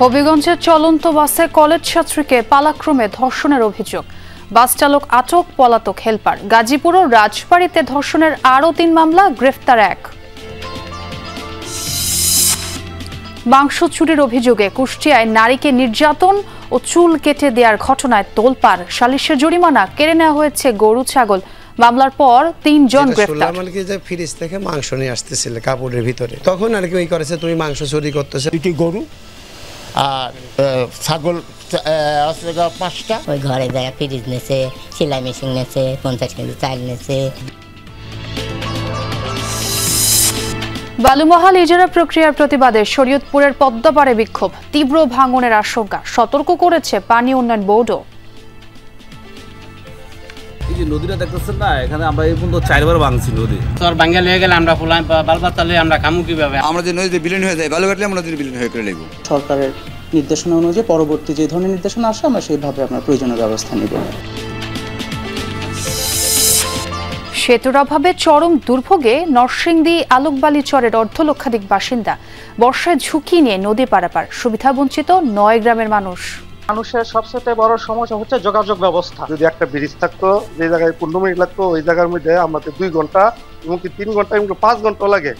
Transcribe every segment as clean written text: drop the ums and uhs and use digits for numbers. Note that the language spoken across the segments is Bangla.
হবিগঞ্জের চলন্ত বাসে কলেজ ছাত্রীকে পালাক্রমে ধর্ষণের অভিযোগ। বাস চালক আটক, পলাতক হেলপার। গাজীপুর ও রাজবাড়ীতে ধর্ষণের আরও ৩ মামলা, গ্রেফতার ১। মাংস চুরির অভিযোগে কুষ্টিয়ায় নারীকে নির্যাতন ও চুল কেটে দেওয়ার ঘটনায় তোলপাড়। সালিশের জরিমানা, কেড়ে নেওয়া হয়েছে গরু ছাগল। মামলার পর ৩ জন গ্রেফতার। ফ্রিজ থেকে মাংস নিয়ে আসতেছিল কাপড়ের ভিতরে, তখন আর কি ওই করেছে তুমি মাংস চুরি করতেছে। 2টি গরু আর ছাগল আছে 5টা। ওই ঘরে জায়গা ফ্রিজ নেছে, সেলাই মেশিন নেছে, 50 কেজি চাল নেছে। বালুমহাল ইজারা প্রক্রিয়ার প্রতিবাদে শরীয়তপুরের পদ্মাপাড়ে বিক্ষোভ। তীব্র ভাঙনের আশঙ্কা, সতর্ক করেছে পানি উন্নয়ন বোর্ডও। এই যে নদীটা দেখতেছেন না, এখানে আমরা এই পর্যন্ত 4বার ভাঙছি নদী। তোর ভাঙা হয়ে গেলে আমরা ফুলাই বালবাতালে আমরা কামু কিভাবে? আমরা যে নদীতে বিলীন হয়ে যায়, বালু কাটলে আমরা নদীতে বিলীন হয়ে করে নেব। সরকারের নির্দেশনা অনুযায়ী পরবর্তী যে ধরনের নির্দেশনা আসে আমরা সেইভাবে আমরা প্রয়োজনীয় ব্যবস্থা নেব। সেতুর অভাবে চরম দুর্ভোগে নরসিংদী আলোকবালিচরের অর্ধলক্ষাধিক বাসিন্দা। বর্ষায় ঝুঁকি নিয়ে নদী পারাপার, সুবিধা বঞ্চিত 9 গ্রামের মানুষ। মানুষের সবচেয়ে বড় সমস্যা হচ্ছে যোগাযোগ ব্যবস্থা। যদি একটা ব্রিজ থাকতো, যে জায়গায় 15 মিনিট লাগতো, ওই জায়গার মধ্যে আমাদের 2 ঘন্টা, এমনকি 3 ঘন্টা, এমনকি 5 ঘন্টা লাগে।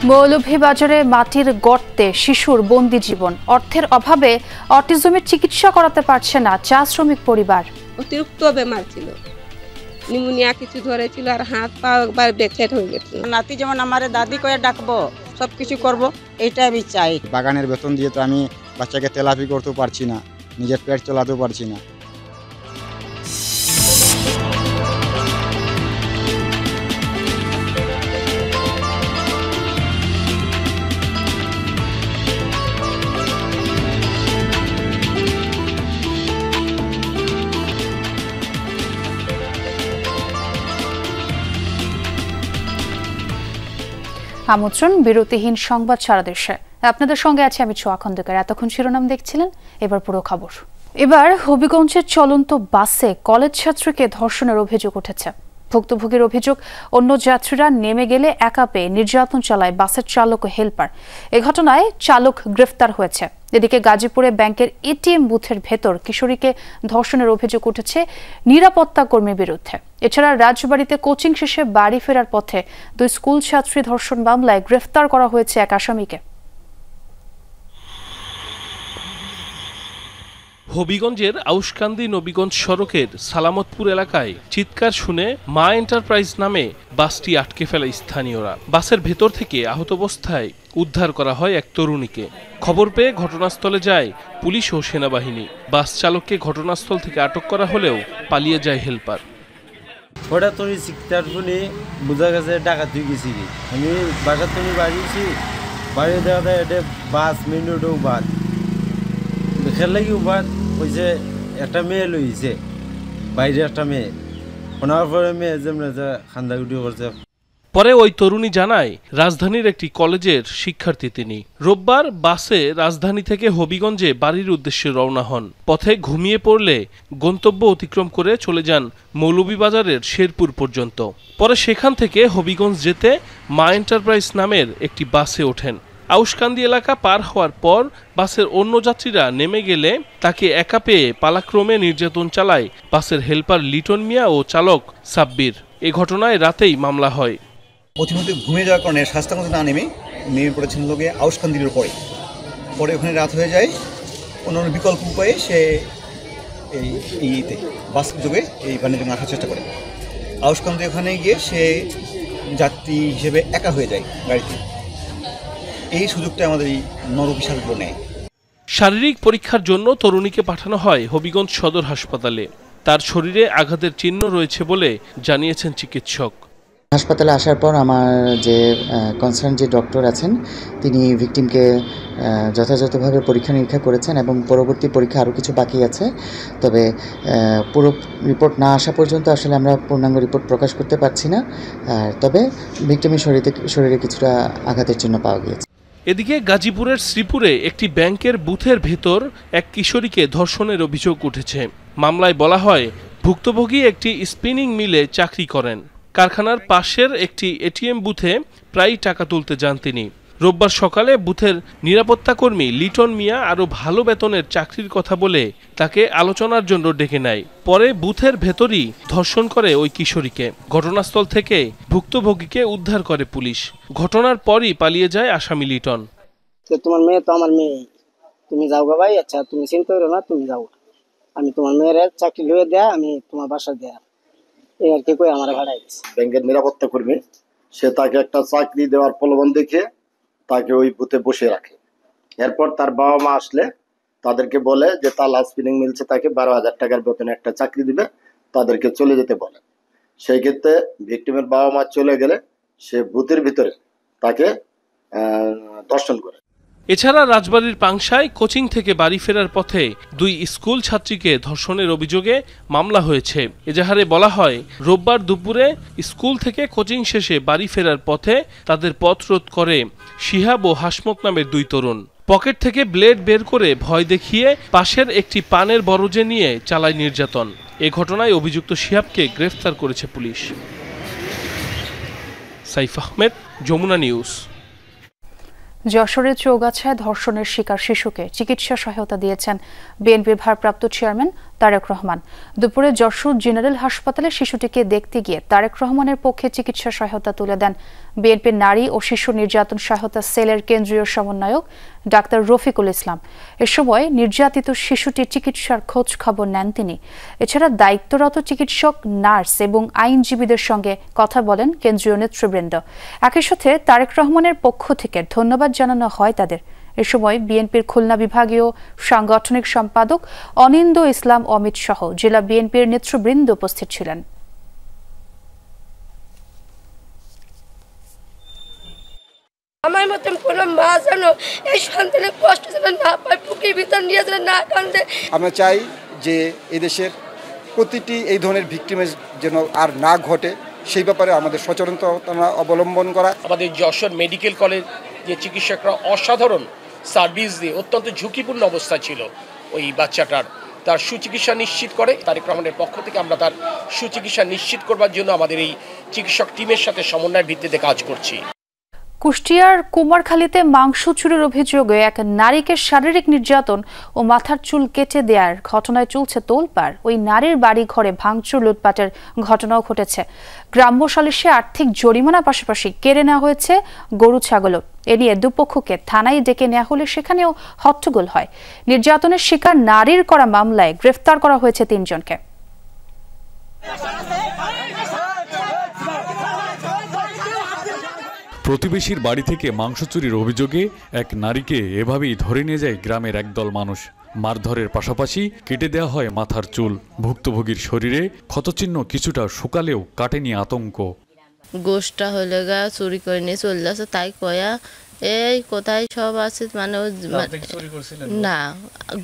মৌলভীবাজারে মাটির গর্তে শিশুর বন্দি জীবন। অর্থের অভাবে অটিজমের চিকিৎসা করাতে পারছে না চা শ্রমিক পরিবার। অতিরিক্ত বেমার ছিল, নিউমোনিয়া কিছু ধরেছিল, আর হাত পা একবার ব্যাকসাইড হয়ে গেছিল। নাতি যেমন আমার দাদি করে ডাকবো, সবকিছু করব, এইটা আমি চাই। বাগানের বেতন দিয়ে তো আমি বাচ্চাকে তেলাপি করতেও পারছি না, নিজের পেট চালাতেও পারছি না। আমন্ত্রণ বিরতিহীন সংবাদ সারা দেশে। আপনাদের সঙ্গে আছে আমি ছোয়া খন্দকার। এতক্ষণ শিরোনাম দেখছিলেন, এবার পুরো খবর। এবার হবিগঞ্জের চলন্ত বাসে কলেজ ছাত্রীকে ধর্ষণের অভিযোগ উঠেছে। ভুক্তভোগীর অভিযোগ, অন্য যাত্রীরা নেমে গেলে একা পেয়ে নির্যাতন চালায় বাসের চালক ও হেলপার। এ ঘটনায় চালক গ্রেফতার হয়েছে। এদিকে গাজীপুরে ব্যাংকের এটিএম বুথের ভেতর কিশোরীকে ধর্ষণের অভিযোগ উঠেছে নিরাপত্তা কর্মীর বিরুদ্ধে। এছাড়া রাজবাড়ীতে কোচিং শেষে বাড়ি ফেরার পথে 2 স্কুল ছাত্রী ধর্ষণ মামলায় গ্রেফতার করা হয়েছে এক আসামিকে। হবিগঞ্জের আউশকান্দি নবীগঞ্জ সড়কের সালামতপুর এলাকায় চিৎকার শুনে মা এন্টারপ্রাইজ নামে বাসটি আটকে ফেলে স্থানীয়রা। বাসের ভেতর থেকে আহত অবস্থায় উদ্ধার করা হয় এক তরুণীকে। খবর পেয়ে ঘটনাস্থলে যায় পুলিশ ও সেনাবাহিনী। বাস চালককে ঘটনাস্থল থেকে আটক করা হলেও পালিয়ে যায় হেলপার। হঠাৎ করে চিৎকার শুনে বোঝা গেছে ডাকাত হয়ে গেছি। আমি বাসার তুমি বাড়িয়েছি, বাড়ি দেখা যায় এটা বাস মেন রোডেও বাদ খেয়াল লাগি বাদ হয়েছে। একটা মেয়ে লইছে, বাইরে একটা মেয়ে, শোনার পরে মেয়ে যেমন খান্দাগুটি করছে। পরে ওই তরুণী জানায় রাজধানীর একটি কলেজের শিক্ষার্থী তিনি। রোববার বাসে রাজধানী থেকে হবিগঞ্জে বাড়ির উদ্দেশ্যে রওনা হন। পথে ঘুমিয়ে পড়লে গন্তব্য অতিক্রম করে চলে যান মৌলভীবাজারের শেরপুর পর্যন্ত। পরে সেখান থেকে হবিগঞ্জ যেতে মা এন্টারপ্রাইজ নামের একটি বাসে ওঠেন। আউশকান্দি এলাকা পার হওয়ার পর বাসের অন্য যাত্রীরা নেমে গেলে তাকে একা পেয়ে পালাক্রমে নির্যাতন চালায় বাসের হেলপার লিটন মিয়া ও চালক সাব্বির। এ ঘটনায় রাতেই মামলা হয়। প্রতিমধ্যে ঘুমিয়ে যাওয়ার কারণে স্বাস্থ্যগত না নেমে পড়েছেন লোকে আউশকান্দির পরে ওখানে রাত হয়ে যায়। অন্যান্য বিকল্প উপায়ে সে এইতে বাস যোগে এই বাণিজ্য আসার চেষ্টা করে। আউশকান্দি ওখানে গিয়ে সে যাত্রী হিসেবে একা হয়ে যায় গাড়িতে। এই সুযোগটা আমাদের এই নরবিশালগুলো নেয়। শারীরিক পরীক্ষার জন্য তরুণীকে পাঠানো হয় হবিগঞ্জ সদর হাসপাতালে। তার শরীরে আঘাতের চিহ্ন রয়েছে বলে জানিয়েছেন চিকিৎসক। হাসপাতালে আসার পর আমার যে কনসার্ন যে ডক্টর আছেন তিনি ভিকটিমকে যথাযথভাবে পরীক্ষা নিরীক্ষা করেছেন এবং পরবর্তী পরীক্ষা আরও কিছু বাকি আছে। তবে পুরো রিপোর্ট না আসা পর্যন্ত আসলে আমরা পূর্ণাঙ্গ রিপোর্ট প্রকাশ করতে পারছি না। তবে ভিকটিমের শরীরে কিছুটা আঘাতের চিহ্ন পাওয়া গিয়েছে। এদিকে গাজীপুরের শ্রীপুরে একটি ব্যাংকের বুথের ভেতর এক কিশোরীকে ধর্ষণের অভিযোগ উঠেছে। মামলায় বলা হয় ভুক্তভোগী একটি স্পিনিং মিলে চাকরি করেন। কারখানার পাশের একটি এটিএম বুথে প্রায় টাকা তুলতে যান তিনি। রোববার সকালে বুথের নিরাপত্তাকর্মী লিটন মিয়া আরও ভালো বেতনের চাকরির কথা বলে তাকে আলোচনার জন্য ডেকে নেয়। পরে বুথের ভেতরই ধর্ষণ করে ওই কিশোরীকে। ঘটনাস্থল থেকে ভুক্তভোগীকে উদ্ধার করে পুলিশ। ঘটনার পরই পালিয়ে যায় আসামি লিটন। তোমার মেয়ে তো আমার মেয়ে, তুমি যাও গা ভাই। আচ্ছা তুমি চিন্তা করো না, তুমি যাও, আমি তোমার মেয়ের চাকরি লুয়ে দেয়া, আমি তোমার বাসা দেয়া, এই আর কি কই আমার ভাড়াই দিচ্ছে। ব্যাংকের নিরাপত্তা কর্মী, সে তাকে একটা চাকরি দেওয়ার প্রলোভন দেখে তাকে ওই বুথে বসে রাখে। এরপর তার বাবা মা আসলে তাদেরকে বলে যে তালহা স্পিনিং মিলসে তাকে 12,000 টাকার বেতনে একটা চাকরি দিবে, তাদেরকে চলে যেতে বলে। সেই ক্ষেত্রে ভিকটিমের বাবা মা চলে গেলে সে বুথের ভিতরে তাকে ধর্ষণ করে। এছাড়া রাজবাড়ীর পাংশায় কোচিং থেকে বাড়ি ফেরার পথে 2 স্কুল ছাত্রীকে ধর্ষণের অভিযোগে মামলা হয়েছে। এজাহারে বলা হয়, রোববার দুপুরে স্কুল থেকে কোচিং শেষে বাড়ি ফেরার পথে তাদের পথ রোধ করে শিহাব ও হাসমত নামের 2 তরুণ। পকেট থেকে ব্লেড বের করে ভয় দেখিয়ে পাশের একটি পানের বরজে নিয়ে চালায় নির্যাতন। এ ঘটনায় অভিযুক্ত শিহাবকে গ্রেফতার করেছে পুলিশ। সাইফ আহমেদ, যমুনা নিউজ। যশোরের চৌগাছায় ধর্ষণের শিকার শিশুকে চিকিৎসা সহায়তা দিয়েছেন বিএনপির ভারপ্রাপ্ত চেয়ারম্যান তারেক রহমান। দুপুরে যশোর জেনারেল হাসপাতালে শিশুটিকে দেখতে গিয়ে তারেক রহমানের পক্ষে চিকিৎসা সহায়তা তুলে দেন বিএনপির নারী ও শিশু নির্যাতন সহায়তা সেলের কেন্দ্রীয় সমন্বয়ক ডাক্তার রফিকুল ইসলাম। এ সময় নির্যাতিত শিশুটির চিকিৎসার খোঁজ খবর নেন তিনি। এছাড়া দায়িত্বরত চিকিৎসক, নার্স এবং আইনজীবীদের সঙ্গে কথা বলেন কেন্দ্রীয় নেতৃবৃন্দ। একই সাথে তারেক রহমানের পক্ষ থেকে ধন্যবাদ জানানো হয় তাদের। এ সময় বিএনপির খুলনা বিভাগীয় সাংগঠনিক সম্পাদক অনিন্দ ইসলাম অমিত সহ জেলা বিএনপির নেতৃবৃন্দ উপস্থিত ছিলেন। আমার মতন কোনো মা যেন এই সন্তানের কষ্ট যেন না পায়, বুকের ভিতর নিয়ে যেন না কান্দে। আমরা চাই যে এদেশের প্রতিটি এই ধরনের ভিকটিমের যেন আর না ঘটে, সেই ব্যাপারে আমাদের সচেতনতা অবলম্বন করা। আমাদের যশোর মেডিকেল কলেজ যে চিকিৎসকরা অসাধারণ সার্ভিস দিয়ে অত্যন্ত ঝুঁকিপূর্ণ অবস্থা ছিল ওই বাচ্চাটার, তার সুচিকিৎসা নিশ্চিত করে। তারেক রহমানের পক্ষ থেকে আমরা তার সুচিকিৎসা নিশ্চিত করবার জন্য আমাদের এই চিকিৎসক টিমের সাথে সমন্বয়ের ভিত্তিতে কাজ করছি। কুষ্টিয়ার কুমারখালীতে মাংস চুরির অভিযোগে এক নারীকে শারীরিক নির্যাতন ও মাথার চুল কেটে দেওয়ার ঘটনায় চলছে তোলপাড়। ওই নারীর বাড়ি ঘরে ভাঙচুর, লুটপাটের ঘটনাও ঘটেছে। গ্রাম্য সালিশে আর্থিক জরিমানার পাশাপাশি কেড়ে নেওয়া হয়েছে গরু, ছাগলও। এ নিয়ে দুপক্ষকে থানায় ডেকে নেওয়া হলে সেখানেও হট্টগোল হয়। নির্যাতনের শিকার নারীর করা মামলায় গ্রেফতার করা হয়েছে 3 জনকে। প্রতিবেশীর বাড়ি থেকে মাংস চুরির অভিযোগে এক নারীকে এভাবেই ধরে নিয়ে যায় গ্রামের একদল মানুষ। মারধরের পাশাপাশি কেটে দেওয়া হয় মাথার চুল। ভুক্তভোগীর শরীরে ক্ষতচিহ্ন কিছুটা শুকালেও কাটেনি আতঙ্ক। গোষ্ঠটা হলে গা চুরি করে নিয়ে চলে আসে, তাই কয়া এই কোথায় সব আছে, মানে না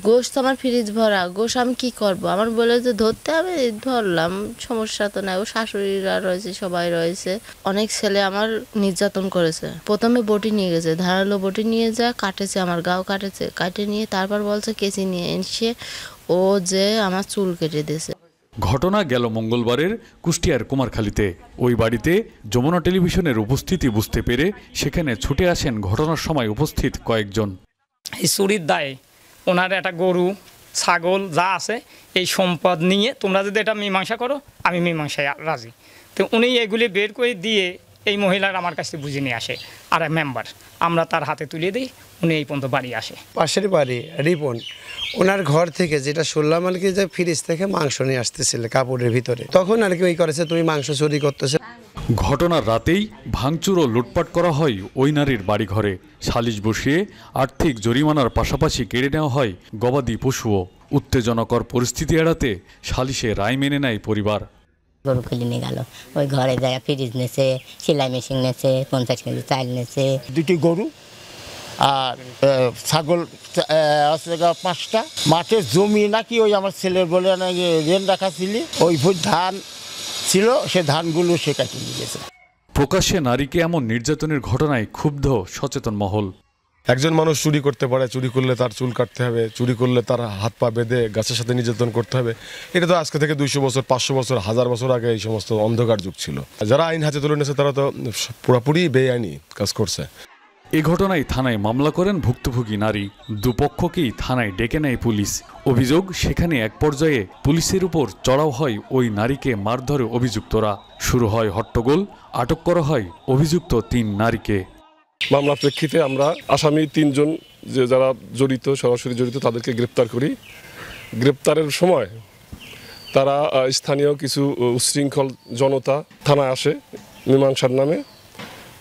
গোষ্ঠ আমার ফ্রিজ ভরা, গোষ্ঠ আমি কি করব, আমার বলে যে ধরতে আমি ধরলাম, সমস্যা তো নাই। ও শাশুড়িরা রয়েছে, সবাই রয়েছে। অনেক ছেলে আমার নির্যাতন করেছে। প্রথমে বটি নিয়ে গেছে, ধারালো বটি নিয়ে যা কাটেছে, আমার গাও কাটেছে, কাটে নিয়ে তারপর বলছে কেচি নিয়ে এসে ও যে আমার চুল কেটে দিয়েছে। ঘটনা গেল মঙ্গলবারের কুষ্টিয়ার কুমারখালীতে। ওই বাড়িতে যমুনা টেলিভিশনের উপস্থিতি বুঝতে পেরে সেখানে ছুটে আসেন ঘটনার সময় উপস্থিত কয়েকজন। এই চুরির দায়ে ওনার একটা গরু, ছাগল যা আছে এই সম্পদ নিয়ে তোমরা যদি এটা মীমাংসা করো, আমি মীমাংসায় রাজি। তো উনি এগুলি বের করে দিয়ে এই মহিলার আমার কাছে বুঝে নিয়ে আসে, আর মেম্বার আমরা তার হাতে তুলে দিই, উনি এই পর্যন্ত বাড়ি আসে। পাশের বাড়ি রিপন, ওনার ঘর থেকে যেটা শুনলাম আর কি, যে ফ্রিজ থেকে মাংস নিয়ে আসতেছিল কাপড়ের ভিতরে, তখন আর কি ওই করেছে তুমি মাংস চুরি করতেছে। ঘটনার রাতেই ভাঙচুর ও লুটপাট করা হয় ওই নারীর বাড়িঘরে। সালিশ বসিয়ে আর্থিক জরিমানার পাশাপাশি কেড়ে নেওয়া হয় গবাদি পশুও। উত্তেজনাকর পরিস্থিতি এড়াতে সালিশে রায় মেনে নেয় পরিবার। গরু খুলে নিয়ে গেল, ওই ঘরে যায় ফ্রিজ নেছে, সেলাই মেশিন নেছে, 50 কেজি চাল নেছে, 2টি গরু আর ছাগল আছে 5টা। মাঠের জমি নাকি ওই আমার ছেলের বলে নাকি রেন রাখা ছিল, ওই ধান ছিল, সে ধানগুলো সে কাটিয়ে নিয়ে গেছে। প্রকাশ্যে নারীকে এমন নির্যাতনের ঘটনায় ক্ষুব্ধ সচেতন মহল। একজন মানুষ চুরি করতে পারে, চুরি করলে তার চুল কাটতে হবে, চুরি করলে তার হাত পা বেঁধে গাছের সাথে নির্যাতন করতে হবে। এটা তো আজকে থেকে 200 বছর, 500 বছর, 1000 বছর আগে এই সমস্ত অন্ধকার যুগ ছিল। যারা আইন হাতে তুলে নিয়েছে তারা তো পুরোপুরি বেআইনি কাজ করছে। এ ঘটনায় থানায় মামলা করেন ভুক্তভোগী নারী। দুপক্ষকেই থানায় ডেকে নেয় পুলিশ। অভিযোগ, সেখানে এক পর্যায়ে পুলিশের উপর চড়াও হয় ওই নারীকে মারধরে অভিযুক্তরা। শুরু হয় হট্টগোল, আটক করা হয় অভিযুক্ত 3 নারীকে। মামলা প্রেক্ষিতে আমরা আসামি 3 জন যারা জড়িত, সরাসরি জড়িত, তাদেরকে গ্রেপ্তার করি। গ্রেপ্তারের সময় তারা স্থানীয় কিছু উচ্ছৃঙ্খল জনতা থানায় আসে মীমাংসার নামে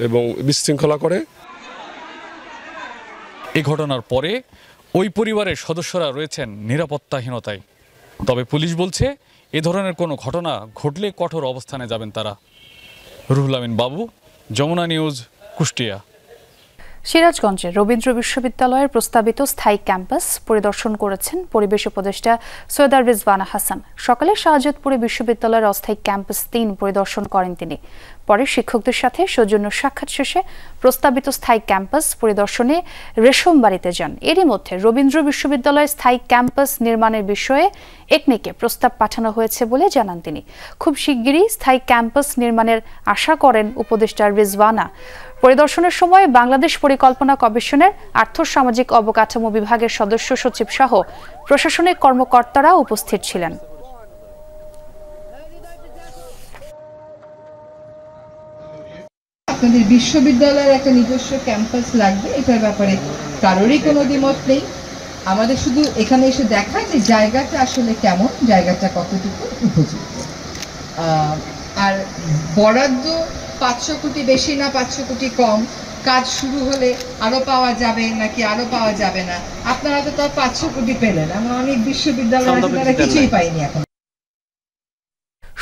এবং বিশৃঙ্খলা করে। এ ঘটনার পরে ওই পরিবারের সদস্যরা রয়েছেন নিরাপত্তাহীনতায়। তবে পুলিশ বলছে এ ধরনের কোনো ঘটনা ঘটলে কঠোর অবস্থানে যাবেন তারা। রুহুল আমিন বাবু, যমুনা নিউজ, কুষ্টিয়া। সিরাজগঞ্জে রবীন্দ্র বিশ্ববিদ্যালয়ের প্রস্তাবিত স্থায়ী ক্যাম্পাস পরিদর্শন করেছেন পরিবেশ উপদেষ্টা সৈয়দ রিজওয়ানা হাসান। সকালে শাহজাদপুরে বিশ্ববিদ্যালয়ের অস্থায়ী ক্যাম্পাস 3 পরিদর্শন করেন তিনি। পরে শিক্ষকদের সাথে সৌজন্য সাক্ষাৎ শেষে প্রস্তাবিত স্থায়ী ক্যাম্পাস পরিদর্শনে রেশমবাড়িতে যান। এরই মধ্যে রবীন্দ্র বিশ্ববিদ্যালয়ের স্থায়ী ক্যাম্পাস নির্মাণের বিষয়ে একনেকে প্রস্তাব পাঠানো হয়েছে বলে জানান তিনি। খুব শিগগিরই স্থায়ী ক্যাম্পাস নির্মাণের আশা করেন উপদেষ্টা রিজওয়ানা। পরিদর্শনের সময় বাংলাদেশ পরিকল্পনা কমিশনের আর্থসামাজিক অবকাঠামো বিভাগের সদস্য সচিব সহ প্রশাসনিক কর্মকর্তারা উপস্থিত ছিলেন। আপনাদের বিশ্ববিদ্যালয়ের একটা নিজস্ব ক্যাম্পাস লাগবে, এটার ব্যাপারে কারোরই কোনো দ্বিমত নেই। আমাদের শুধু এখানে এসে দেখা যে জায়গাটা আসলে কেমন, জায়গাটা কতটুকু উপযুক্ত। আর বরাদ্দ 500 কোটি বেশি না 500 কোটি কম, কাজ শুরু হলে আরো পাওয়া যাবে নাকি আরো পাওয়া যাবে না। আপনারা তো 500 কোটি পেলেন, আমরা অনেক বিশ্ববিদ্যালয় কিছুই পাইনি এখন।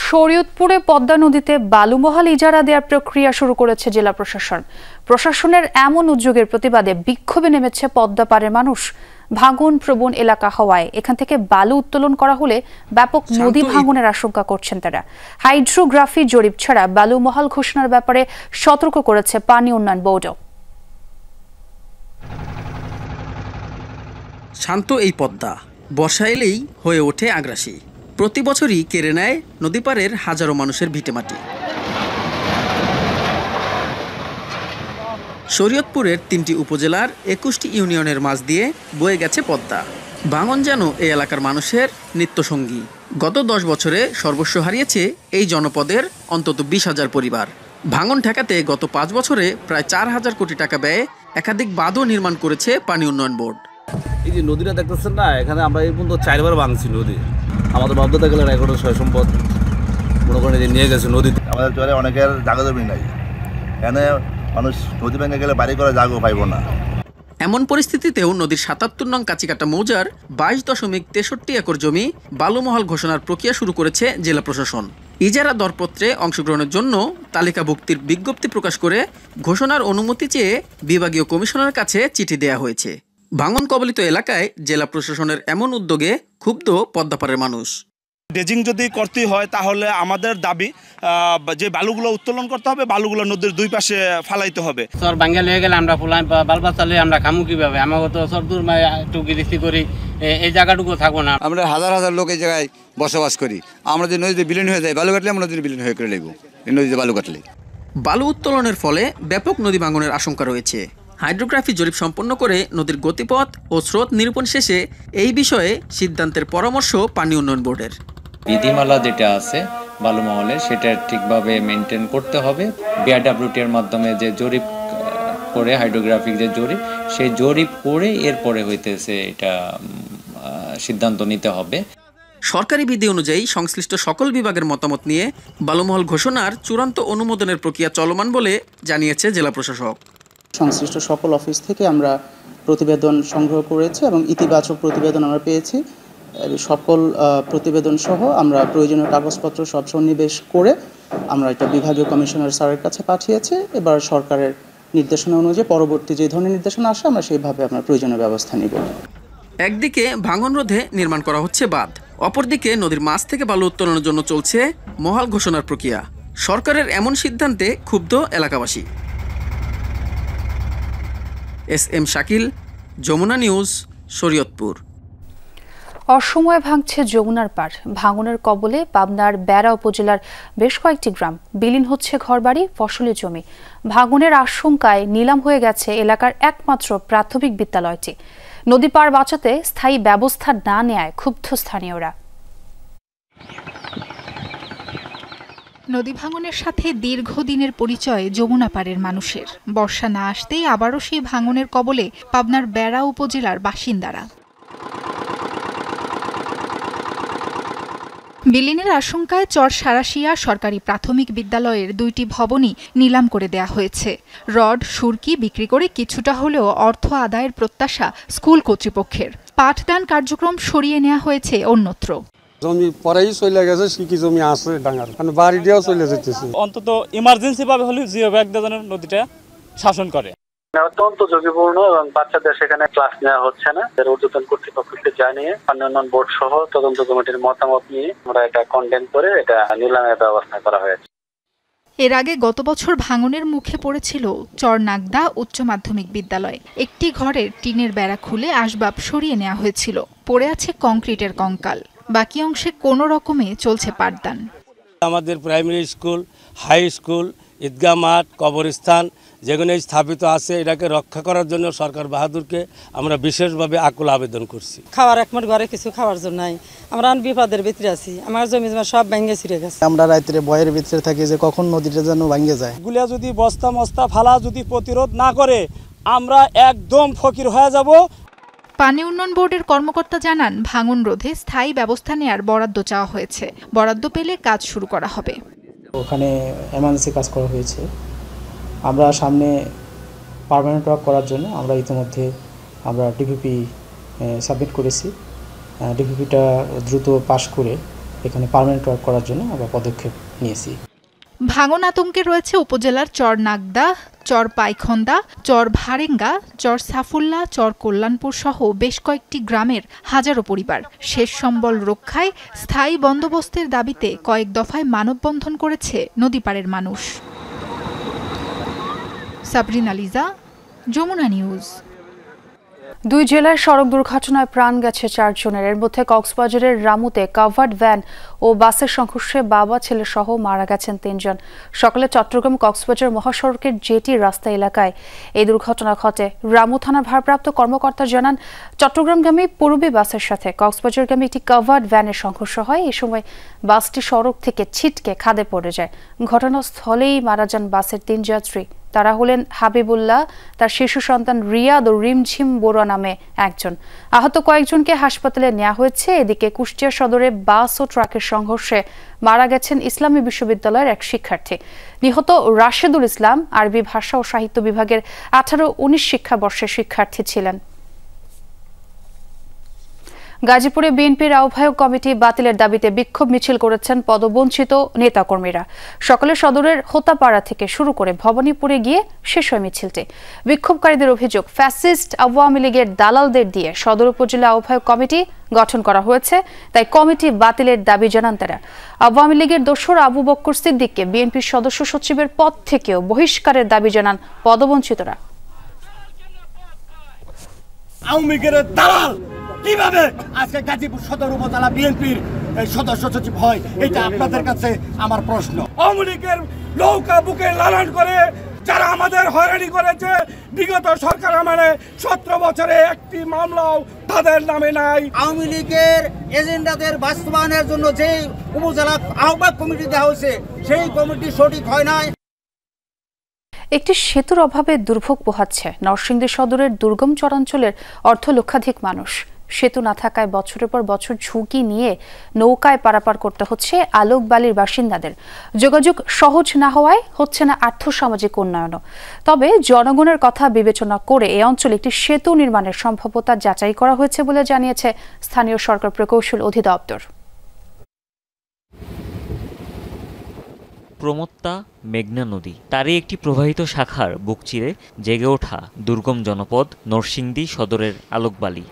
শরীয়তপুরে পদ্মা নদীতে বালুমহাল ইজারা দেওয়ার প্রক্রিয়া শুরু করেছে জেলা প্রশাসন। প্রশাসনের এমন উদ্যোগের প্রতিবাদে বিক্ষোভে নেমেছে পদ্মা পাড়ের মানুষ। ভাঙন প্রবণ এলাকা হওয়ায় এখান থেকে বালু উত্তোলন করা হলে ব্যাপক নদী ভাঙনের আশঙ্কা করছেন তারা। হাইড্রোগ্রাফি জরিপ ছাড়া বালুমহাল ঘোষণার ব্যাপারে সতর্ক করেছে পানি উন্নয়ন বোর্ডও। শান্ত এই পদ্মা বর্ষা এলেই হয়ে ওঠে আগ্রাসী। প্রতি বছরই কেড়ে নেয় নদীপাড়ের হাজারো মানুষের ভিটেমাটি। শরীয়তপুরের 3টি উপজেলার 21টি ইউনিয়নের মাঝ দিয়ে বয়ে গেছে পদ্মা। ভাঙন যেন এই এলাকার মানুষের নিত্যসঙ্গী। গত 10 বছরে সর্বস্ব হারিয়েছে এই জনপদের অন্তত 20,000 পরিবার। ভাঙন ঠেকাতে গত 5 বছরে প্রায় 4,000 কোটি টাকা ব্যয়ে একাধিক বাঁধও নির্মাণ করেছে পানি উন্নয়ন বোর্ড। এই যে নদীটা দেখতেছেন না, এখানে আমরা এই পর্যন্ত 4বার ভাঙছি নদী। আমাদের বাধ্যতা গেলে রেকর্ডের সয় সম্পদ মনে করেন যে নিয়ে গেছে নদীতে। আমাদের চরে অনেকের জায়গা জমি নাই, এখানে মানুষ নদী ভেঙে গেলে বাড়ি করে জায়গা পাইব না। এমন পরিস্থিতিতেও নদীর 77 নং কাচিকাটা মৌজার 22.63 একর জমি বালুমহাল ঘোষণার প্রক্রিয়া শুরু করেছে জেলা প্রশাসন। ইজারা দরপত্রে অংশগ্রহণের জন্য তালিকাভুক্তির বিজ্ঞপ্তি প্রকাশ করে ঘোষণার অনুমতি চেয়ে বিভাগীয় কমিশনারের কাছে চিঠি দেয়া হয়েছে। ভাঙন কবলিত এলাকায় জেলা প্রশাসনের এমন উদ্যোগে ক্ষুব্ধ পদ্মাপাড়ের মানুষ। ড্রেজিং যদি করতে হয় তাহলে আমাদের দাবি যে বালুগুলো উত্তোলন করতে হবে, বালুগুলো নদীর 2 পাশে ফালাইতে হবে। সর বাঙ্গাল হয়ে গেলে আমরা ফুলাই বালবাচ্চা লয়ে আমরা খামু কিভাবে? আমাকে তো সর দূর একটু গিরিস্তি করি, এই জায়গাটুকু থাকবো না। আমরা হাজার হাজার লোক এই জায়গায় বসবাস করি। আমরা যদি নদীতে বিলীন হয়ে যাই, বালু কাটলে আমরা নদীতে বিলীন হয়ে করে লেগো এই নদীতে বালু কাটলে। বালু উত্তোলনের ফলে ব্যাপক নদী ভাঙনের আশঙ্কা রয়েছে। হাইড্রোগ্রাফি জরিপ সম্পন্ন করে নদীর গতিপথ ও স্রোত নিরূপণ শেষে এই বিষয়ে সিদ্ধান্তের পরামর্শ পানি উন্নয়ন বোর্ডের। বিধিমালা যেটা আছে বালুমহলের, সেটা ঠিকভাবে মেনটেন করতে হবে। বিআরডব্লিউটি এর মাধ্যমে যে জরিপ করে, হাইড্রোগ্রাফিক যে জরিপ, সেই জরিপ করে এরপরে হইতেছে এটা সিদ্ধান্ত নিতে হবে। সরকারি বিধি অনুযায়ী সংশ্লিষ্ট সকল বিভাগের মতামত নিয়ে বালুমহল ঘোষণার চূড়ান্ত অনুমোদনের প্রক্রিয়া চলমান বলে জানিয়েছে জেলা প্রশাসক। সংশ্লিষ্ট সকল অফিস থেকে আমরা প্রতিবেদন সংগ্রহ করেছি এবং ইতিবাচক প্রতিবেদন আমরা পেয়েছি। সকল প্রতিবেদন সহ আমরা প্রয়োজনীয় কাগজপত্র সব সন্নিবেশ করে আমরা এটা বিভাগীয় কমিশনার স্যারের কাছে পাঠিয়েছি। এবার সরকারের নির্দেশনা অনুযায়ী পরবর্তী যে ধরনের নির্দেশনা আসে আমরা সেইভাবে আমরা প্রয়োজনীয় ব্যবস্থা নিব। একদিকে ভাঙন রোধে নির্মাণ করা হচ্ছে বাঁধ, অপরদিকে নদীর মাছ থেকে বালু উত্তোলনের জন্য চলছে মহাল ঘোষণার প্রক্রিয়া। সরকারের এমন সিদ্ধান্তে ক্ষুব্ধ এলাকাবাসী। S M Shakil, Jamuna News, Shariatpur. অসময়ে ভাঙছে যমুনার পাড়। ভাঙনের কবলে পাবনার বেড়া উপজেলার বেশ কয়েকটি গ্রাম। বিলীন হচ্ছে ঘরবাড়ি, ফসলি জমি। ভাঙনের আশঙ্কায় নিলাম হয়ে গেছে এলাকার একমাত্র প্রাথমিক বিদ্যালয়টি। নদী পার বাঁচাতে স্থায়ী ব্যবস্থা না নেয়ায় ক্ষুব্ধ স্থানীয়রা। নদী ভাঙনের সাথে দীর্ঘদিনের পরিচয় যমুনা পাড়ের মানুষের। বর্ষা না আসতেই আবারও সেই ভাঙনের কবলে পাবনার বেড়া উপজেলার বাসিন্দারা। বিলীনের আশঙ্কায় চর সারাশিয়া সরকারি প্রাথমিক বিদ্যালয়ের 2টি ভবনই নিলাম করে দেয়া হয়েছে। রড সুরকি বিক্রি করে কিছুটা হলেও অর্থ আদায়ের প্রত্যাশা স্কুল কর্তৃপক্ষের। পাঠদান কার্যক্রম সরিয়ে নেওয়া হয়েছে অন্যত্র। জমি পরেই চলে গেছে, কি জমি আছে ডাঙার, কারণ বাড়ি দিয়েও চলে যেতেছে। অন্তত ইমার্জেন্সি ভাবে হলে জিও ব্যাগ যেন নদীটা শাসন করে। অত্যন্ত ঝুঁকিপূর্ণ এবং বাচ্চাদের সেখানে ক্লাস নেওয়া হচ্ছে না। ঊর্ধ্বতন কর্তৃপক্ষকে জানিয়ে উন্নয়ন বোর্ড সহ তদন্ত কমিটির মতামত নিয়ে আমরা এটা কন্ডেম করে এটা নিলামের ব্যবস্থা করা হয়েছে। এর আগে গত বছর ভাঙনের মুখে পড়েছিল চরনাগদা উচ্চ মাধ্যমিক বিদ্যালয়। একটি ঘরের টিনের বেড়া খুলে আসবাব সরিয়ে নেওয়া হয়েছিল। পড়ে আছে কংক্রিটের কঙ্কাল। বাকি অংশে কোনো রকমে চলছে পাঠদান। আমাদের প্রাইমারি স্কুল, হাই স্কুল, ঈদগাহ মাঠ, কবরস্থান যেগুলো স্থাপিত আছে, এটাকে রক্ষা করার জন্য সরকার বাহাদুরকে আমরা বিশেষভাবে আকুল আবেদন করছি। খাওয়ার একমাত্র ঘরে কিছু খাওয়ার জন্য নাই, আমরা বিপদের ভিতরে আছি। আমার জমি জমা সব ভেঙে ছিঁড়ে গেছে। আমরা রাত্রে ভয়ের ভিতরে থাকি যে কখন নদীটা যেন ভেঙে যায়। গুলিয়া যদি বস্তা মস্তা ফালা যদি প্রতিরোধ না করে আমরা একদম ফকির হয়ে যাব। পানি উন্নয়ন বোর্ডের কর্মকর্তা জানান, ভাঙন রোধে স্থায়ী ব্যবস্থা নেওয়ার বরাদ্দ চাওয়া হয়েছে। বরাদ্দ পেলে কাজ শুরু করা হবে। ওখানে এমার্জেন্সি কাজ করা হয়েছে। আমরা সামনে পার্মানেন্ট ওয়ার্ক করার জন্য আমরা ইতিমধ্যে ডিপিপি সাবমিট করেছি। ডিপিপিটা দ্রুত পাশ করে এখানে পার্মানেন্ট ওয়ার্ক করার জন্য আমরা পদক্ষেপ নিয়েছি। ভাঙন আতঙ্কে রয়েছে উপজেলার চর নাগদা, চর পাইখন্দা, চর ভারেঙ্গা, চর সাফুল্লা, চর কল্যাণপুর সহ বেশ কয়েকটি গ্রামের হাজারো পরিবার। শেষ সম্বল রক্ষায় স্থায়ী বন্দোবস্তের দাবিতে কয়েক দফায় মানববন্ধন করেছে নদীপাড়ের মানুষ। সাবরিনা লিজা, যমুনা নিউজ। 2 জেলায় সড়ক দুর্ঘটনায় প্রাণ গেছে 4 জনের। এর মধ্যে কক্সবাজারের রামুতে কাভার্ড ভ্যান ও বাসের সংঘর্ষে বাবা ছেলে সহ মারা গেছেন 3 জন। সকালে চট্টগ্রাম কক্সবাজার মহাসড়কের জেটি রাস্তা এলাকায় এই দুর্ঘটনা ঘটে। রামু থানার ভারপ্রাপ্ত কর্মকর্তা জানান, চট্টগ্রামগামী পূর্বী বাসের সাথে কক্সবাজারগামী একটি কাভার্ড ভ্যানের সংঘর্ষ হয়। এই সময় বাসটি সড়ক থেকে ছিটকে খাদে পড়ে যায়। ঘটনাস্থলেই মারা যান বাসের 3 যাত্রী। তারা হলেন হাবিবুল্লাহ, তার শিশু সন্তান রিয়াদ ও রিমঝিম বড়ুয়া নামে একজন। আহত কয়েকজনকে হাসপাতালে নেওয়া হয়েছে। এদিকে কুষ্টিয়া সদরে বাস ও ট্রাকের সংঘর্ষে মারা গেছেন ইসলামী বিশ্ববিদ্যালয়ের এক শিক্ষার্থী। নিহত রাশেদুল ইসলাম আরবি ভাষা ও সাহিত্য বিভাগের 18-19 শিক্ষাবর্ষের শিক্ষার্থী ছিলেন। গাজীপুরে বিএনপির আহ্বায়ক কমিটি বাতিলের দাবিতে বিক্ষোভ মিছিল করেছেন পদবঞ্চিত নেতাকর্মীরা। সকালে সদরের হোতাপাড়া থেকে শুরু করে ভবানীপুরে গিয়ে শেষ হয় মিছিলটি। বিক্ষোভকারীদের অভিযোগ, ফ্যাসিস্ট আওয়ামী লীগের দালালদের দিয়ে সদর উপজেলা আহ্বায়ক কমিটি গঠন করা হয়েছে, তাই কমিটি বাতিলের দাবি জানান তারা। আওয়ামী লীগের দোসর আবু বক্কর সিদ্দিককে বিএনপির সদস্য সচিবের পদ থেকেও বহিষ্কারের দাবি জানান পদবঞ্চিতরা। কিভাবে আজকে গাজীপুর সদর উপজেলা বিএনপির সদস্য সচিব হয়, এটা আপনাদের কাছে আমার প্রশ্ন। আওয়ামী লীগের নৌকা বুকে লালন করে যারা আমাদের হয়রানি করেছে, বিগত সরকার আমলে 17 বছরে একটি মামলাও তাদের নামে নাই। আওয়ামী লীগের এজেন্ডাদের বাস্তবায়নের জন্য যে উপজেলা আহ্বায়ক কমিটি দেওয়া হয়েছে, সেই কমিটি সঠিক হয় নাই। একটি সেতুর অভাবে দুর্ভোগ পোহাচ্ছে নরসিংদী সদরের দুর্গম চরাঞ্চলের লক্ষাধিক মানুষ। সেতু না থাকায় বছরের পর বছর ঝুঁকি নিয়ে নৌকায় পারাপার করতে হচ্ছে আলোকবালির বাসিন্দাদের। যোগাযোগ সহজ না হওয়ায় হচ্ছে না আর্থসামাজিক উন্নয়নও। তবে জনগণের কথা বিবেচনা করে এই অঞ্চলে একটি সেতু নির্মাণের সম্ভাব্যতা যাচাই করা হয়েছে বলে জানিয়েছে স্থানীয় সরকার প্রকৌশল অধিদপ্তর। প্রমত্তা মেঘনা নদী, তারই একটি প্রবাহিত শাখার বুক চিরে জেগে ওঠা দুর্গম জনপদ নরসিংদী সদরের আলোকবালি।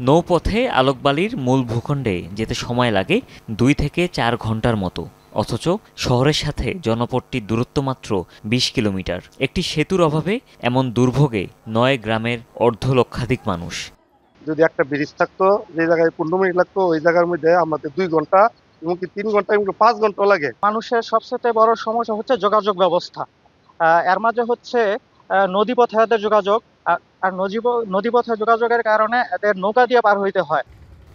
নৌপথে আলোকবালির মূল ভূখণ্ডে যেতে সময় লাগে 2 থেকে 4 ঘন্টার মতো, অথচ শহরের সাথে জনপদটির দূরত্ব মাত্র 20 কিলোমিটার। একটি সেতুর অভাবে এমন দুর্ভোগে 9 গ্রামের লক্ষাধিক মানুষ। যদি একটা ব্রিজ থাকতো, যে জায়গায় 15 মিনিট লাগতো ওই জায়গার মধ্যে আমাদের 2 ঘন্টা এমনকি 3 ঘন্টা এমনকি 5 ঘন্টা লাগে। মানুষের সবচেয়ে বড় সমস্যা হচ্ছে যোগাযোগ ব্যবস্থা। এর মাঝে হচ্ছে নদীপথে যোগাযোগ, আর নদীপথে যোগাযোগের কারণে এদের নৌকা দিয়ে পার হইতে হয়।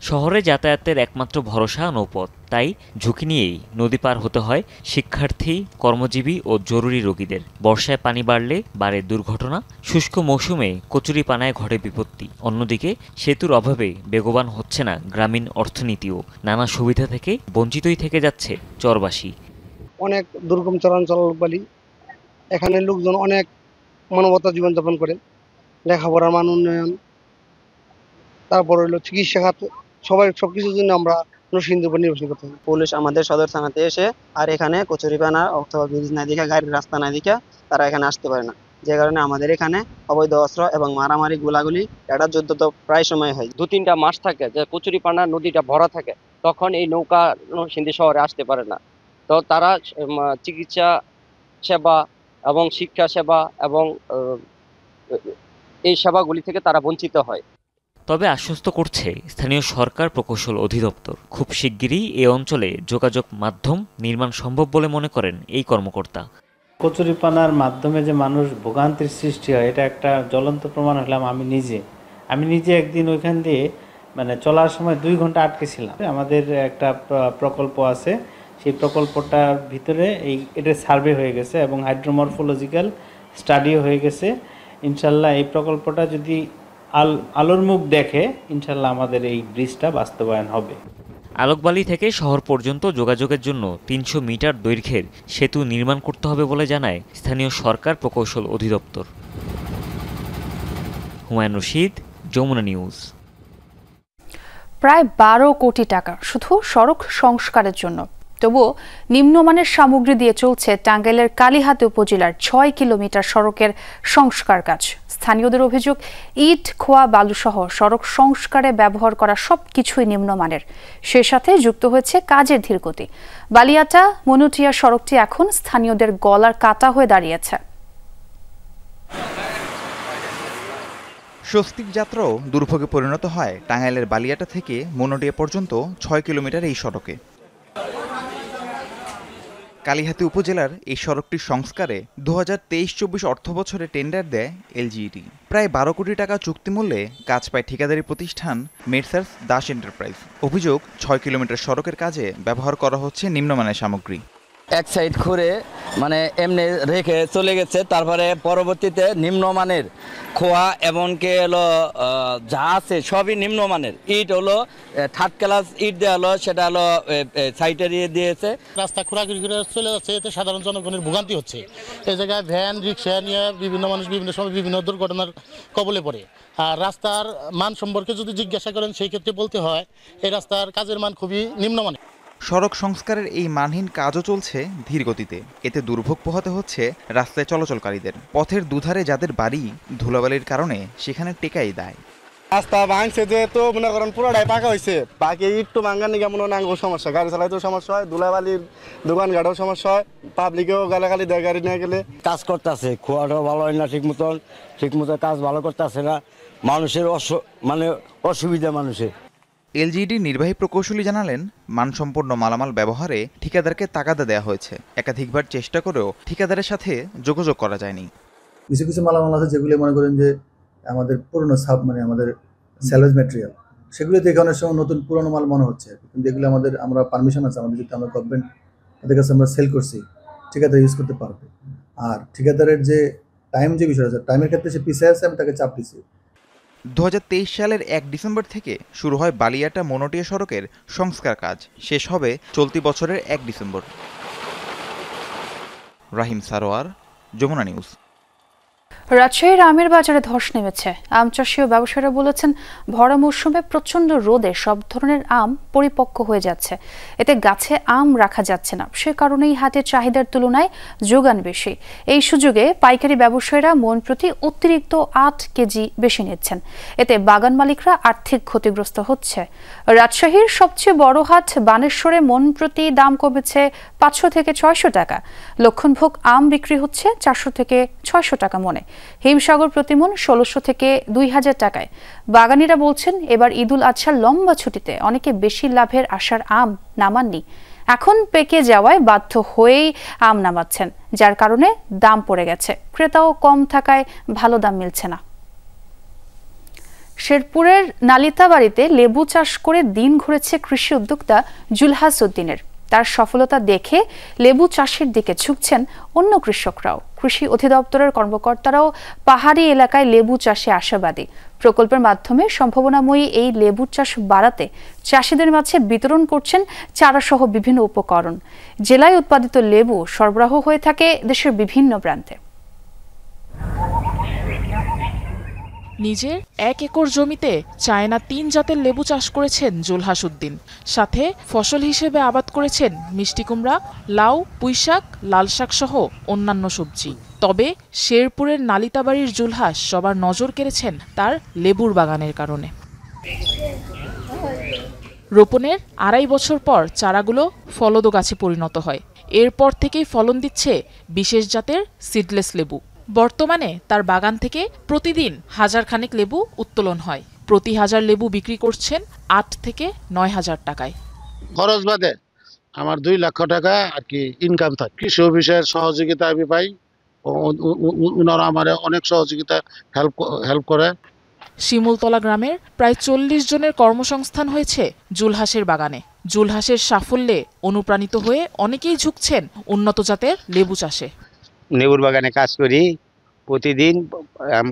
শহরে যাতায়াতের একমাত্র ভরসা নৌপথ, তাই ঝুঁকি নিয়েই নদী পার হতে হয় শিক্ষার্থী, কর্মজীবী ও জরুরি রোগীদের। বর্ষায় পানি বাড়লে বাড়ে দুর্ঘটনা, শুষ্ক মৌসুমে কচুরিপানায় ঘটে বিপত্তি। অন্যদিকে সেতুর অভাবে বেগবান হচ্ছে না গ্রামীণ অর্থনীতিও। নানা সুবিধা থেকে বঞ্চিতই থেকে যাচ্ছে চরবাসী। অনেক দুর্গম চরাঞ্চল লোকবালি, এখানে লোকজন অনেক মানবতা জীবনযাপন করে, লেখাপড়ার মান উন্নয়ন, তারপর হলো চিকিৎসা খাত, সবকিছুর জন্য আমরা নরসিংদীর উপর নির্ভরশীল করতে হবে। পুলিশ আমাদের সদর থানাতে এসে আর এখানে কচুরিপানা অথবা ব্রিজ না দিকে, গাড়ির রাস্তা না দিকে তারা এখানে আসতে পারে না, যে কারণে আমাদের এখানে অবৈধ অস্ত্র এবং মারামারি, গোলাগুলি, এটা যুদ্ধ তো প্রায় সময় হয়। 2-3টা মাস থাকে যে কচুরিপানা নদীটা ভরা থাকে, তখন এই নৌকা নরসিংদী শহরে আসতে পারে না। তো তারা চিকিৎসা সেবা এবং শিক্ষা সেবা এবং এই সেবাগুলি থেকে তারা বঞ্চিত হয়। তবে আশ্বস্ত করছে স্থানীয় সরকার প্রকৌশল অধিদপ্তর। খুব শিগগিরই এ অঞ্চলে যোগাযোগ মাধ্যম নির্মাণ সম্ভব বলে মনে করেন এই কর্মকর্তা। কচুরিপানার মাধ্যমে যে মানুষ ভোগান্তির সৃষ্টি হয়, এটা একটা জ্বলন্ত প্রমাণ হলাম আমি নিজে একদিন ওইখান দিয়ে চলার সময় 2 ঘন্টা আটকে ছিলাম। আমাদের একটা প্রকল্প আছে, সেই প্রকল্পটার ভিতরে এটা সার্ভে হয়ে গেছে এবং হাইড্রোমরফোলজিক্যাল স্টাডিও হয়ে গেছে। ইনশাল্লাহ এই প্রকল্পটা যদি আলোর মুখ দেখে, ইনশাল্লাহ আমাদের এই ব্রিজটা বাস্তবায়ন হবে। আলোকবালি থেকে শহর পর্যন্ত যোগাযোগের জন্য 300 মিটার দৈর্ঘ্যের সেতু নির্মাণ করতে হবে বলে জানায় স্থানীয় সরকার প্রকৌশল অধিদপ্তর। হুমায়ুন রশিদ, যমুনা নিউজ। প্রায় 12 কোটি টাকা শুধু সড়ক সংস্কারের জন্য। তবুও নিম্নমানের সামগ্রী দিয়ে চলছে টাঙ্গাইলের কালীহাতি উপজেলার 6 কিলোমিটার সড়কের সংস্কার কাজ। স্থানীয়দের অভিযোগ, ইট, খোয়া, বালুসহ সড়ক সংস্কারে ব্যবহার করা সবকিছুই নিম্নমানের। সে সাথে যুক্ত হয়েছে কাজের ধীরগতি। বালিয়াটা মনুটিয়া সড়কটি এখন স্থানীয়দের গলার কাটা হয়ে দাঁড়িয়েছে। স্বস্তিক যাত্রাও দুর্ভোগে পরিণত হয় টাঙ্গাইলের বালিয়াটা থেকে মনুটিয়া পর্যন্ত 6 কিলোমিটার এই সড়কে। কালীহাতি উপজেলার এই সড়কটির সংস্কারে 2023-24 অর্থবছরে টেন্ডার দেয় এলজিইডি। প্রায় 12 কোটি টাকা চুক্তিমূল্যে কাজ পায় ঠিকাদারি প্রতিষ্ঠান মেসার্স দাস এন্টারপ্রাইজ। অভিযোগ, 6 কিলোমিটার সড়কের কাজে ব্যবহার করা হচ্ছে নিম্নমানের সামগ্রী। এক সাইড করে এমনি রেখে চলে গেছে, তারপরে পরবর্তীতে নিম্নমানের খোয়া এবং যা আছে সবই নিম্নমানের। ইট হলো 3rd ক্লাস ইট দেওয়া হলো, সেটা হলো সাইডে দিয়েছে। রাস্তা খোঁড়াখুড়ি করে চলে যাচ্ছে, এতে সাধারণ জনগণের ভোগান্তি হচ্ছে। এই জায়গায় ভ্যান, রিক্সা নিয়ে বিভিন্ন মানুষ বিভিন্ন সময় বিভিন্ন দুর্ঘটনার কবলে পড়ে। আর রাস্তার মান সম্পর্কে যদি জিজ্ঞাসা করেন, সেই ক্ষেত্রে বলতে হয় এই রাস্তার কাজের মান খুবই নিম্নমানের। সড়ক সংস্কারের এই মানহীন কাজও চলছে ধীর গতিতে। এতে দুর্ভোগ পোহাতে হচ্ছে রাস্তায় চলাচলকারীদের। পথের দুধারে যাদের বাড়ি, ধুলাবালির কারণে সেখানে টেকাই দেয়। রাস্তা ভাঙছে যেহেতু মনে করেন পুরোটাই পাকা হয়েছে, বাকি একটু ভাঙার নিয়ে মনে হয় সমস্যা, গাড়ি চালাইতেও সমস্যা হয়, ধুলাবালির দোকানঘাটেও সমস্যা হয়, পাবলিকেও গালাগালি দেয় গাড়ি নিয়ে গেলে। কাজ করতেছে, খোয়াটাও ভালো হয় না ঠিক মতো কাজ ভালো করতেছে না, মানুষের অসুবিধা মানুষের। এলজিইডি নির্বাহী প্রকৌশলী জানালেন, মানসম্পন্ন মালামাল ব্যবহারে ঠিকাদারকে তাগাদা দেওয়া হয়েছে। একাধিকবার চেষ্টা করেও ঠিকাদারের সাথে যোগাযোগ করা যায়নি। কিছু কিছু মালামাল আছে যেগুলো মনে করেন যে আমাদের পুরনো আমাদের স্যালভেজ ম্যাটেরিয়াল, সেগুলো দেখে অনেক সময় নতুন পুরনো মাল মনে হচ্ছে, কিন্তু এগুলো আমরা পারমিশন আছে আমাদের, যদি আমরা গভর্নমেন্ট তাদের কাছে আমরা সেল করছি, ঠিকাদার ইউজ করতে পারবে। আর ঠিকাদারের যে বিষয় আছে, টাইমের ক্ষেত্রে সে পিছিয়ে আছে, আমি তাকে চাপ দিচ্ছি। 2023 সালের 1 ডিসেম্বর থেকে শুরু হয় বালিয়াটা মনুটিয়া সড়কের সংস্কার কাজ, শেষ হবে চলতি বছরের 1 ডিসেম্বর। রাহিম সারোয়ার, যমুনা নিউজ। রাজশাহীর আমের বাজারে ধস নেমেছে। আম চাষী ও ব্যবসায়ীরা বলেছেন, ভরা মৌসুমে প্রচন্ড রোদে সব ধরনের আম পরিপক্ক হয়ে যাচ্ছে, এতে গাছে আম রাখা যাচ্ছে না। সে কারণেই হাটে চাহিদার তুলনায় যোগান বেশি। এই সুযোগে পাইকারি ব্যবসায়ীরা মন প্রতি অতিরিক্ত 8 কেজি বেশি নিচ্ছেন। এতে বাগান মালিকরা আর্থিক ক্ষতিগ্রস্ত হচ্ছে। রাজশাহীর সবচেয়ে বড় হাট বানেশ্বরে মন প্রতি দাম কমেছে 500 থেকে 600 টাকা। লক্ষণভোগ আম বিক্রি হচ্ছে 400 থেকে 600 টাকা মনে। হিমসাগর প্রতিমন ১৬০০ থেকে ২০০০ টাকায়। বাগানীরা বলছেন, এবার ঈদুল আজহার লম্বা ছুটিতে অনেকে বেশি লাভের আশার আম নামাননি। এখন পেকে যাওয়ায় বাধ্য হয়েই আম নামাচ্ছেন, যার কারণে দাম পড়ে গেছে। ক্রেতাও কম থাকায় ভালো দাম মিলছে না। শেরপুরের নালিতাবাড়িতে লেবু চাষ করে দিন ঘুরেছে কৃষি উদ্যোক্তা জুলহাস উদ্দিনের। তার সফলতা দেখে লেবু চাষের দিকে ঝুঁকছেন অন্য কৃষকরাও। কৃষি অধিদপ্তরের কর্মকর্তারাও পাহাড়ি এলাকায় লেবু চাষে আশাবাদী। প্রকল্পের মাধ্যমে সম্ভাবনাময়ী এই লেবু চাষ বাড়াতে চাষিদের মাঝে বিতরণ করছেন চারাসহ বিভিন্ন উপকরণ। জেলায় উৎপাদিত লেবু সরবরাহ হয়ে থাকে দেশের বিভিন্ন প্রান্তে। নিজের ১ একর জমিতে চায়না ৩ জাতের লেবু চাষ করেছেন জুলহাস উদ্দিন। সাথে ফসল হিসেবে আবাদ করেছেন মিষ্টি কুমড়া, লাউ, পুঁইশাক, লাল শাক সহ অন্যান্য সবজি। তবে শেরপুরের নালিতাবাড়ির জুলহাস সবার নজর কেড়েছেন তার লেবুর বাগানের কারণে। রোপণের ২.৫ বছর পর চারাগুলো ফলদ গাছে পরিণত হয়। এরপর থেকেই ফলন দিচ্ছে বিশেষ জাতের সিডলেস লেবু। বর্তমানে তার বাগান থেকে প্রতিদিন ১০০০ খানেক লেবু উত্তোলন হয়। প্রতি ১০০০ লেবু বিক্রি করছেন ৮ থেকে ৯,০০০ টাকায়। খরচ বাদে আমার ২ লক্ষ টাকা আর কি ইনকাম থাকে। কৃষি অফিসের সহযোগিতা আমি পাই, ওনারা আমার অনেক সহযোগিতা হেল্প করে। শিমুলতলা গ্রামের প্রায় ৪০ জনের কর্মসংস্থান হয়েছে জুলহাসের বাগানে। জুলহাসের সাফল্যে অনুপ্রাণিত হয়ে অনেকেই ঝুঁকছেন উন্নত জাতের লেবু চাষে। লেবুর বাগানে কাজ করি, প্রতিদিন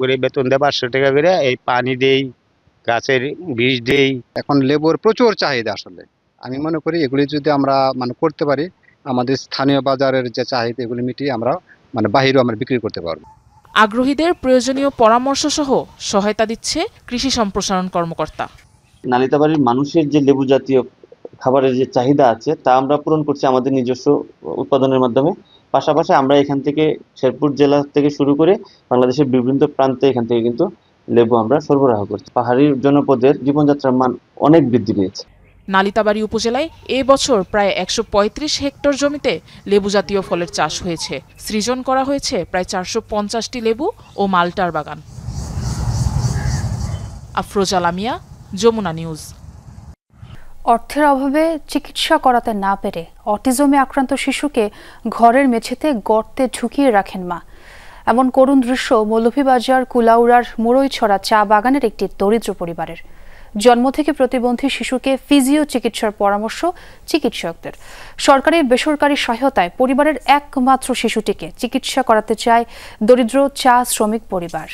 করে বেতন দেয় ৫০০ টাকা করে। এই পানি দেই, গাছের বীজ দেই। এখন লেবুর প্রচুর চাহিদা। আসলে আমি মনে করি এগুলি যদি আমরা করতে পারি, আমাদের স্থানীয় বাজারের যে চাহিদা এগুলি মিটিয়ে আমরা বাহিরেও আমরা বিক্রি করতে পারবো। আগ্রহীদের প্রয়োজনীয় পরামর্শ সহ সহায়তা দিচ্ছে কৃষি সম্প্রসারণ কর্মকর্তা। নালিতাবাড়ির মানুষের যে লেবু জাতীয় খাবারের যে চাহিদা আছে তা আমরা পূরণ করছি আমাদের নিজস্ব উৎপাদনের মাধ্যমে। পাশাপাশি আমরা এখান থেকে শেরপুর জেলা থেকে শুরু করে বাংলাদেশের বিভিন্ন প্রান্তে এখান থেকে কিন্তু লেবু আমরা সরবরাহ করছি। পাহাড়ি জনপদের জীবনযাত্রার মান অনেক বৃদ্ধি পেয়েছে। নালিতাবাড়ি উপজেলায় এবছর প্রায় ১৩৫ হেক্টর জমিতে লেবু জাতীয় ফলের চাষ হয়েছে। সৃজন করা হয়েছে প্রায় ৪৫০টি লেবু ও মাল্টার বাগান। আফরোজা লামিয়া, যমুনা নিউজ। অর্থের অভাবে চিকিৎসা করাতে না পেরে অটিজমে আক্রান্ত শিশুকে ঘরের মেঝেতে গর্তে ঢুকিয়ে রাখেন মা। এমন করুণ দৃশ্য মৌলভীবাজার কুলাউড়ার মুরইছড়া চা বাগানের একটি দরিদ্র পরিবারের। জন্ম থেকে প্রতিবন্ধী শিশুকে ফিজিও চিকিৎসার পরামর্শ চিকিৎসকদের। সরকারি বেসরকারি সহায়তায় পরিবারের একমাত্র শিশুটিকে চিকিৎসা করাতে চায় দরিদ্র চা শ্রমিক পরিবার।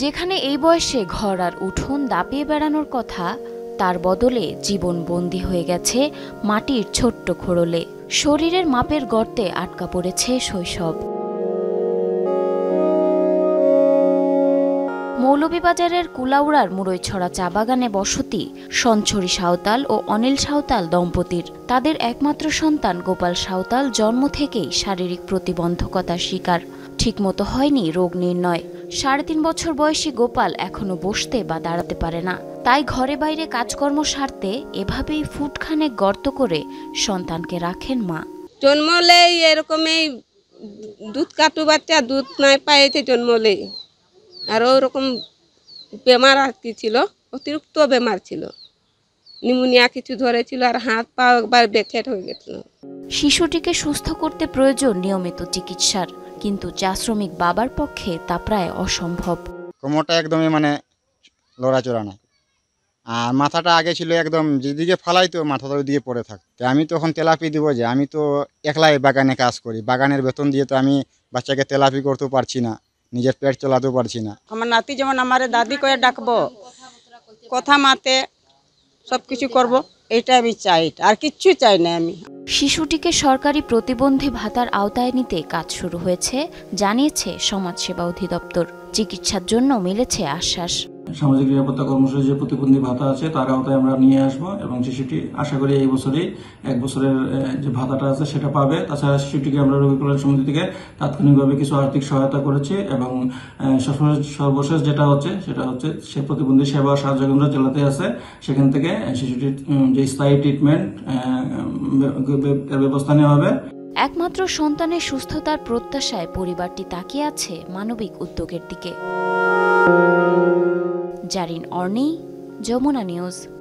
যেখানে এই বয়সে ঘর আর উঠোন দাপিয়ে বেড়ানোর কথা, তার বদলে জীবন বন্দী হয়ে গেছে মাটির ছোট্ট খোড়লে। শরীরের মাপের গর্তে আটকা পড়েছে শৈশব। মৌলভীবাজারের কুলাউড়ার মুরইছড়া চা বাগানে বসতি সঞ্ছরী সাঁওতাল ও অনিল সাঁওতাল দম্পতির। তাদের একমাত্র সন্তান গোপাল সাঁওতাল জন্ম থেকেই শারীরিক প্রতিবন্ধকতার শিকার। ঠিকমতো হয়নি রোগ নির্ণয়। ৩.৫ বছর বয়সী গোপাল এখনো বসতে বা দাঁড়াতে পারে না। তাই ঘরে বাইরে কাজকর্ম সারতে এভাবেই ফুটখানেক গর্ত করে সন্তানকে রাখেন মা। জন্মলেই এরকমই দুধ কাটু বাচ্চা, দুধ নাই পাইতে জন্মলেই। আর ওরকম বেমার আর কি ছিল, অতিরিক্ত বেমার ছিল, নিউমোনিয়া কিছু ধরেছিল আর হাত পা একবার বেকেট হয়ে গেছিল। শিশুটিকে সুস্থ করতে প্রয়োজন নিয়মিত চিকিৎসার, কিন্তু চা শ্রমিক বাবার পক্ষে তা প্রায় অসম্ভব। কোমরটা একদমই লড়াচড়া নাই, আর মাথাটা আগে ছিল একদম যেদিকে ফালাইতো মাথাটা ওইদিকে পড়ে থাকতো। আমি তখন তেলাপি দিব যে, আমি তো একলাই বাগানে কাজ করি, বাগানের বেতন দিয়ে তো আমি বাচ্চাকে তেলাপি করতেও পারছি না, নিজের পেট চালাতেও পারছি না। আমার নাতি যেমন আমার দাদি করে ডাকবো, কথা মাতে সব কিছু করবো, এইটা আমি চাই, আর কিচ্ছু চাই না আমি। শিশুটিকে সরকারি প্রতিবন্ধী ভাতার আওতায় নিতে কাজ শুরু হয়েছে জানিয়েছে সমাজসেবা অধিদপ্তর। চিকিৎসার জন্য মিলেছে আশ্বাস। সামাজিক নিরাপত্তা কর্মসূচি যে প্রতিবন্ধী ভাতা আছে তার আওতায় আমরা নিয়ে আসবো এবং শিশুটি আশা করি এই বছরেই 1 বছরের যে ভাতাটা আছে সেটা পাবে। তাছাড়া শিশুটিকে আমরা রোগী কল্যাণ সমিতি থেকে তাৎক্ষণিকভাবে কিছু আর্থিক সহায়তা করেছি এবং সর্বশেষ যেটা হচ্ছে সেটা হচ্ছে সে প্রতিবন্ধী সেবা সাহায্য কেন্দ্র জেলাতে আছে, সেখান থেকে শিশুটির যে স্থায়ী ট্রিটমেন্ট এর ব্যবস্থা নেওয়া হবে। একমাত্র সন্তানের সুস্থতার প্রত্যাশায় পরিবারটি তাকিয়ে আছে মানবিক উদ্যোগের দিকে। জারিন অর্নি, যমুনা নিউজ।